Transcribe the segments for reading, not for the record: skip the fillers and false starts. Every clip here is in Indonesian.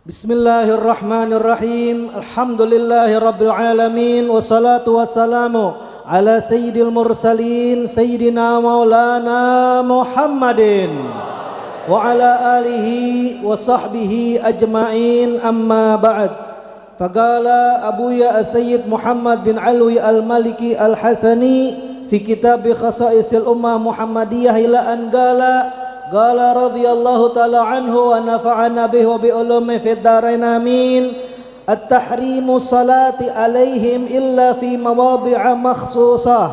Bismillahirrahmanirrahim. Alhamdulillahirabbil alamin wassalatu wassalamu ala sayyidil mursalin sayyidina maulana Muhammadin wa ala alihi wa sahbihi ajma'in, amma ba'd. Faqala Abuya Sayyid Muhammad bin Alwi al-Maliki al-Hasani fi kitab Khasa'isil Ummah Muhammadiyah ila an qala radhiyallahu ta'ala anhu wa nafa'ana bihi wa bi ulumi fid dharain amin. At-tahrimu salati alaihim illa fi mawadhi'a makhsusah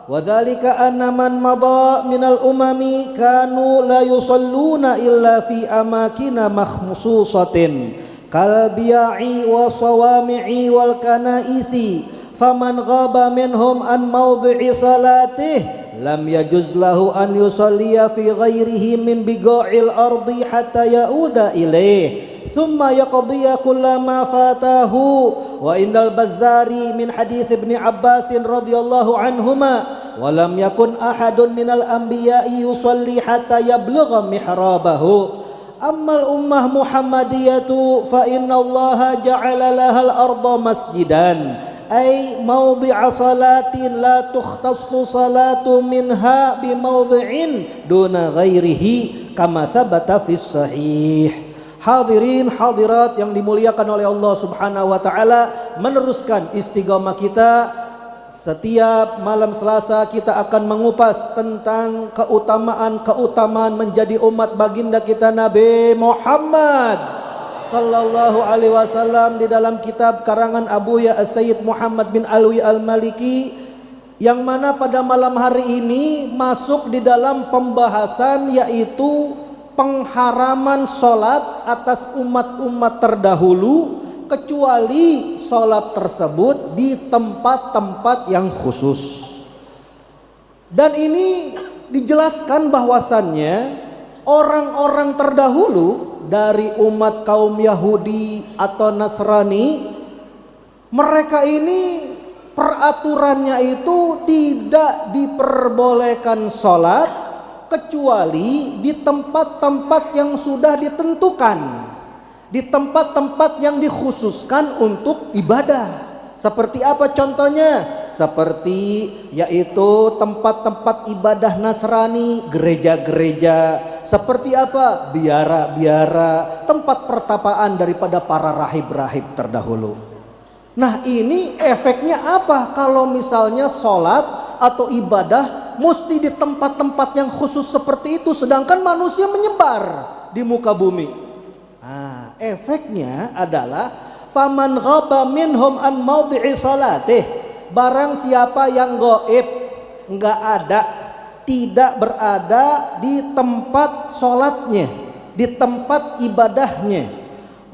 wa dhalika anna man madha minal umami kanu la yusalluna illa fi amakina makhsusatin kal biya'i wa sawami'i wal kanaisi faman ghaba minhum an mawdhi'i salatih lam yajuz lahu an yusalliya fi ghairihi min biqa'il ardi hatta yauda ilaih thumma yaqdiya kullama fatahu. Wa indal Bazzari min hadits Ibni Abbas radhiyallahu anhuma wa lam yakun ahadun minal anbiya'i yusalli hatta yablugha mihrabahu. Ammal ummah Muhammadiyatu fa inna Allaha ja'ala lahal arda masjidan ay mawdi'a salatin la tukhtassu salatu minha bi mawdi'in duna ghairihi kama thabata fis sahih. Hadirin hadirat yang dimuliakan oleh Allah Subhanahu wa taala, meneruskan istiqamah kita. Setiap malam Selasa kita akan mengupas tentang keutamaan menjadi umat baginda kita Nabi Muhammad sallallahu alaihi wasallam di dalam kitab karangan Abuya Sayyid Muhammad bin Alwi al-Maliki, yang mana pada malam hari ini masuk di dalam pembahasan yaitu pengharaman sholat atas umat-umat terdahulu kecuali sholat tersebut di tempat-tempat yang khusus. Dan ini dijelaskan bahwasannya orang-orang terdahulu dari umat kaum Yahudi atau Nasrani, mereka ini peraturannya itu tidak diperbolehkan sholat kecuali di tempat-tempat yang sudah ditentukan, di tempat-tempat yang dikhususkan untuk ibadah. Seperti apa contohnya? Seperti yaitu tempat-tempat ibadah Nasrani, gereja-gereja. Seperti apa? Biara-biara, tempat pertapaan daripada para rahib-rahib terdahulu. Nah, ini efeknya apa kalau misalnya sholat atau ibadah mesti di tempat-tempat yang khusus seperti itu, sedangkan manusia menyebar di muka bumi. Nah, efeknya adalah faman ghaba minhum an maudhi'i salatih, barang siapa yang gaib, enggak ada, tidak berada di tempat sholatnya, di tempat ibadahnya,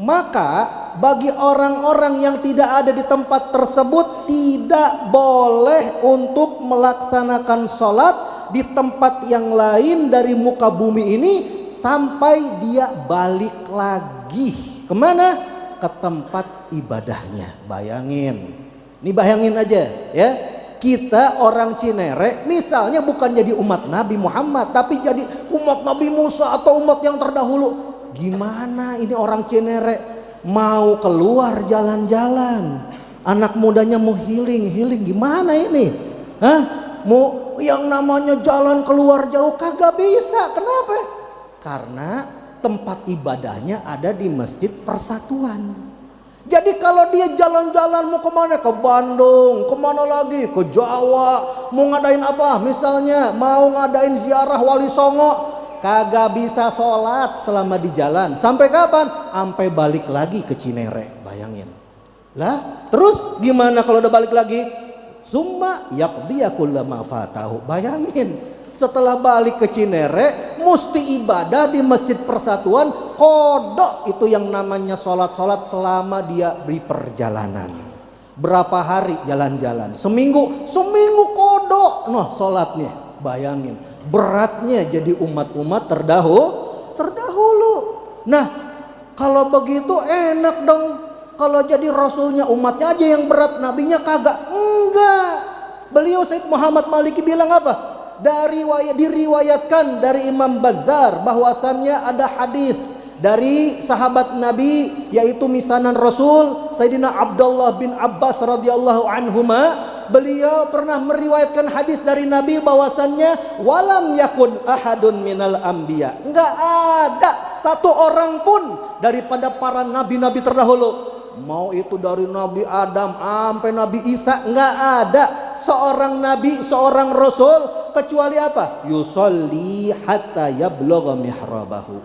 maka bagi orang-orang yang tidak ada di tempat tersebut tidak boleh untuk melaksanakan sholat di tempat yang lain dari muka bumi ini sampai dia balik lagi kemana? Ke tempat ibadahnya. Bayangin, ini bayangin aja ya, kita orang Cinere misalnya bukan jadi umat Nabi Muhammad tapi jadi umat Nabi Musa atau umat yang terdahulu. Gimana ini orang Cinere mau keluar jalan-jalan, anak mudanya mau healing, gimana ini? Mau yang namanya jalan keluar jauh kagak bisa. Kenapa? Karena tempat ibadahnya ada di Masjid Persatuan. Jadi kalau dia jalan-jalan mau kemana? Ke Bandung, kemana lagi? Ke Jawa, mau ngadain apa? Misalnya mau ngadain ziarah Wali Songo, kagak bisa sholat selama di jalan. Sampai kapan? Sampai balik lagi ke Cinere. Bayangin. Lah, terus gimana kalau udah balik lagi? Summa yaqdiya kullama fatahu. Bayangin, setelah balik ke Cinere mesti ibadah di Masjid Persatuan, kodok itu yang namanya sholat-sholat selama dia di perjalanan. Berapa hari jalan-jalan? Seminggu kodok noh sholatnya. Bayangin beratnya jadi umat-umat terdahulu. Nah, kalau begitu enak dong. Kalau jadi rasulnya umatnya aja yang berat, nabinya kagak. Enggak. Beliau Sayyid Muhammad Maliki bilang apa? diriwayatkan dari Imam Bazzar bahwasannya ada hadis dari sahabat Nabi yaitu misanan Rasul Sayyidina Abdullah bin Abbas radhiyallahu anhuma. Beliau pernah meriwayatkan hadis dari Nabi bahwasannya walam yakun ahadun minal anbiya, enggak ada satu orang pun daripada para nabi-nabi terdahulu, mau itu dari Nabi Adam sampai Nabi Isa, enggak ada seorang nabi, seorang rasul kecuali apa? Yusolli hatta yablugha mihrabahu.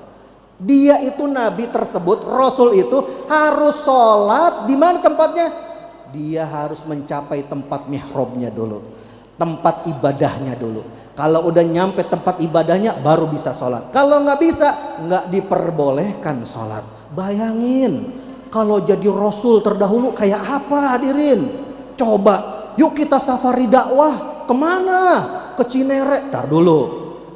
Dia itu nabi tersebut, rasul itu harus sholat di mana tempatnya? Dia harus mencapai tempat mihrabnya dulu, tempat ibadahnya dulu. Kalau udah nyampe tempat ibadahnya baru bisa sholat. Kalau nggak bisa, nggak diperbolehkan sholat. Bayangin kalau jadi rasul terdahulu kayak apa hadirin? Coba, yuk kita safari dakwah kemana? Ke Cinere. Tar dulu.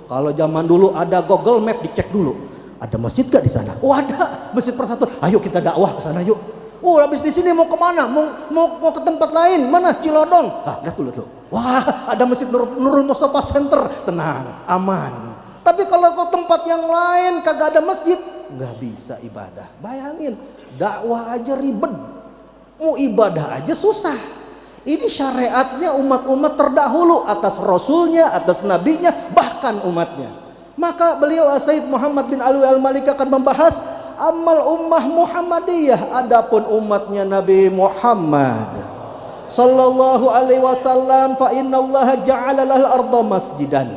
Kalau zaman dulu ada Google Map, dicek dulu. Ada masjid gak di sana? Oh ada, Masjid Persatuan. Ayo kita dakwah ke sana yuk. Oh habis di sini mau kemana? Mau ke tempat lain. Mana? Cilodong. Ah lihat dulu tuh. Wah ada Masjid Nurul Mustafa Center. Tenang, aman. Tapi kalau ke tempat yang lain kagak ada masjid, nggak bisa ibadah. Bayangin, dakwah aja ribet, mau ibadah aja susah. Ini syariatnya umat-umat terdahulu atas rasulnya, atas nabinya, bahkan umatnya. Maka beliau Sayyid Muhammad bin Alwi al-Maliki akan membahas amal ummah Muhammadiyah, adapun umatnya Nabi Muhammad sallallahu alaihi wasallam, fa innallaha ja'ala lahal arda masjidan.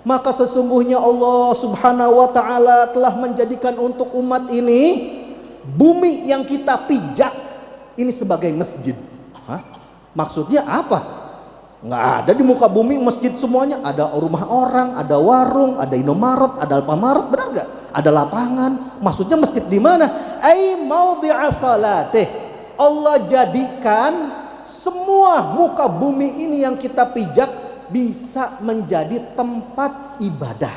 Maka sesungguhnya Allah Subhanahu wa taala telah menjadikan untuk umat ini bumi yang kita pijak ini sebagai masjid. Hah? Maksudnya apa? Nggak ada di muka bumi masjid semuanya. Ada rumah orang, ada warung, ada Indomaret, ada Alfamaret, benar nggak? Ada lapangan. Maksudnya masjid di mana? Ai maudhi'a salatih. Allah jadikan semua muka bumi ini yang kita pijak bisa menjadi tempat ibadah,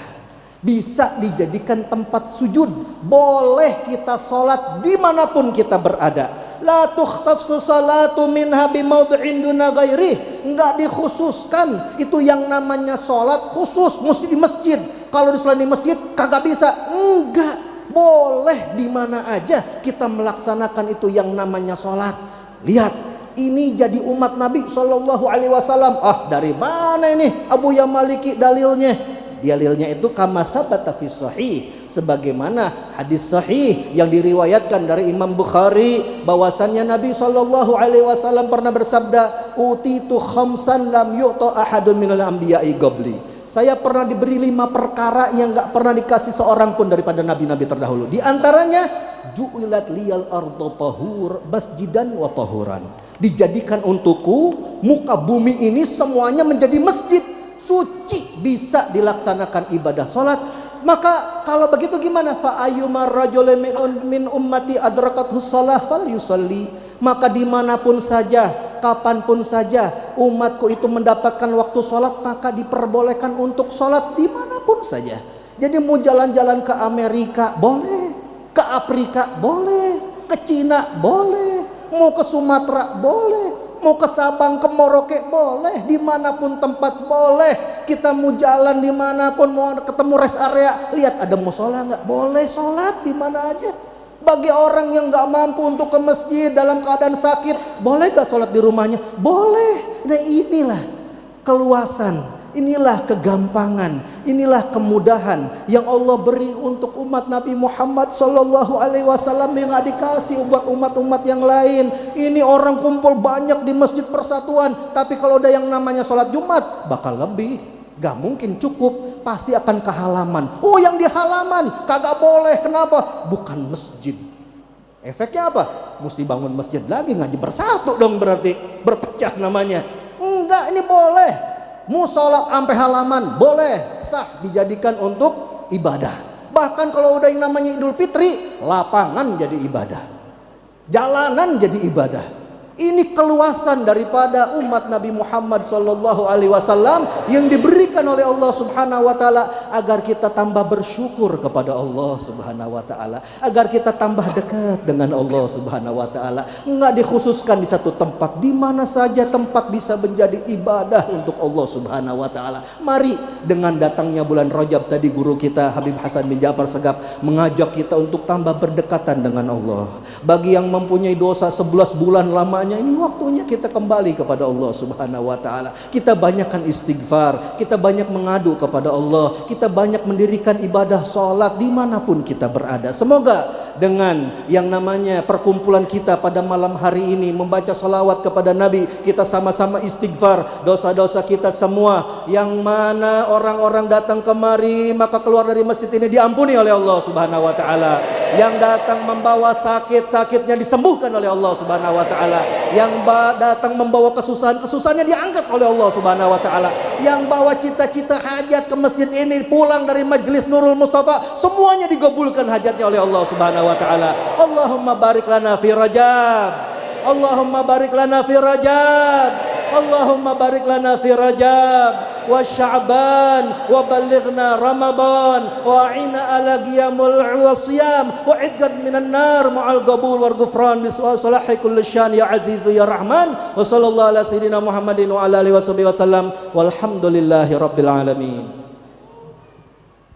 bisa dijadikan tempat sujud. Boleh kita sholat dimanapun kita berada. La tukhtassu salatu minha bimaudhi'in duna ghairi. Enggak dikhususkan itu yang namanya sholat khusus mesti di masjid. Kalau di selain di masjid kagak bisa. Enggak, boleh di mana aja kita melaksanakan itu yang namanya sholat. Lihat, ini jadi umat Nabi Shallallahu Alaihi Wasallam. Ah dari mana ini Abu Yamaliki dalilnya? Dalilnya itu kama tsabata fi sahih, sebagaimana hadis sahih yang diriwayatkan dari Imam Bukhari bahwasannya Nabi Shallallahu Alaihi Wasallam pernah bersabda, utitu khamsan lam yu'ta ahadun minal anbiya'i qabli. Saya pernah diberi 5 perkara yang gak pernah dikasih seorang pun daripada nabi-nabi terdahulu. Di antaranya ju'ilat liyal ardu tahur masjidan wa tahuran. Dijadikan untukku muka bumi ini semuanya menjadi masjid suci, bisa dilaksanakan ibadah sholat. Maka kalau begitu gimana? Fa ayyuma rajulin min ummati adrakathu shalah falyusalli. Maka dimanapun saja, kapanpun saja umatku itu mendapatkan waktu sholat, maka diperbolehkan untuk sholat dimanapun saja. Jadi mau jalan-jalan ke Amerika boleh, ke Afrika boleh, ke Cina boleh, mau ke Sumatera boleh, mau ke Sabang, ke Merauke boleh, dimanapun tempat boleh. Kita mau jalan dimanapun, mau ketemu rest area, lihat ada musola nggak? Boleh sholat di mana aja. Bagi orang yang nggak mampu untuk ke masjid dalam keadaan sakit, boleh nggak sholat di rumahnya? Boleh. Nah inilah keluasan, inilah kegampangan, inilah kemudahan yang Allah beri untuk umat Nabi Muhammad Sallallahu Alaihi Wasallam yang nggak dikasih buat umat-umat yang lain. Ini orang kumpul banyak di Masjid Persatuan, tapi kalau ada yang namanya sholat Jumat bakal lebih, gak mungkin cukup. Pasti akan ke halaman. Oh yang di halaman kagak boleh. Kenapa? Bukan masjid. Efeknya apa? Mesti bangun masjid lagi, ngaji bersatu dong, berarti berpecah namanya. Enggak, ini boleh. Mau sholat sampai halaman boleh, sah, dijadikan untuk ibadah. Bahkan kalau udah yang namanya Idul Fitri, lapangan jadi ibadah, jalanan jadi ibadah. Ini keluasan daripada umat Nabi Muhammad sallallahu alaihi wasallam yang diberikan oleh Allah Subhanahu wa taala agar kita tambah bersyukur kepada Allah Subhanahu wa taala, agar kita tambah dekat dengan Allah Subhanahu wa taala. Enggak dikhususkan di satu tempat, di mana saja tempat bisa menjadi ibadah untuk Allah Subhanahu wa taala. Mari dengan datangnya bulan Rajab tadi, guru kita Habib Hasan bin Ja'far Segaf mengajak kita untuk tambah berdekatan dengan Allah. Bagi yang mempunyai dosa 11 bulan lamanya, ini waktunya kita kembali kepada Allah Subhanahu wa taala. Kita banyakkan istighfar, kita banyak mengadu kepada Allah, kita banyak mendirikan ibadah salat dimanapun kita berada. Semoga dengan yang namanya perkumpulan kita pada malam hari ini membaca salawat kepada Nabi, kita sama-sama istighfar dosa-dosa kita semua, yang mana orang-orang datang kemari maka keluar dari masjid ini diampuni oleh Allah Subhanahu wa taala. Yang datang membawa sakit, sakitnya disembuhkan oleh Allah Subhanahu wa taala. Yang datang membawa kesusahan, kesusahannya diangkat oleh Allah Subhanahu wa taala. Yang bawa cita-cita hajat ke masjid ini, pulang dari majelis Nurul Mustafa, semuanya digabulkan hajatnya oleh Allah Subhanahu wa taala. Allahumma barik lana fi Rajab. Allahumma barik lana fi Rajab. Allahumma barik lana fi Rajab wa Sya'ban wa balighna Ramadan wa a'ina ala qiyamul wasiyam wa idgad minan nar ma'al qabul wal ghufran bi salahi kulli syan ya azizu ya rahman. Wa sallallahu ala sayyidina Muhammadin wa ala alihi wasallam walhamdulillahi rabbil alamin.